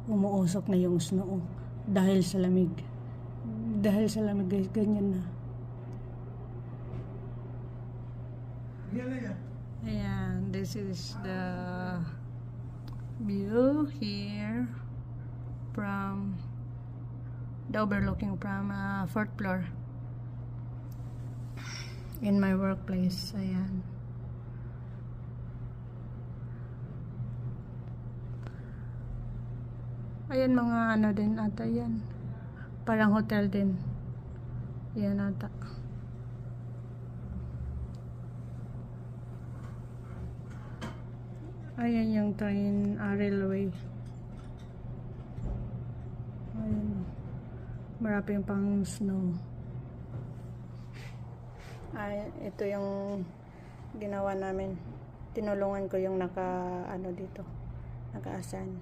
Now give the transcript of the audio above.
umuusok na yung snow dahil sa lamig. Dahil sa lamig guys, ganyan na. Ayan, this is the view here from the overlooking from 4th floor in my workplace. Ayan. Ayan, mga ano din ata yan. Parang hotel din. Ayan ata. Ayan yung train railway. Ayan. Maraming pang snow. Ay, ito yung ginawa namin. Tinulungan ko yung naka ano dito. Naka-asan.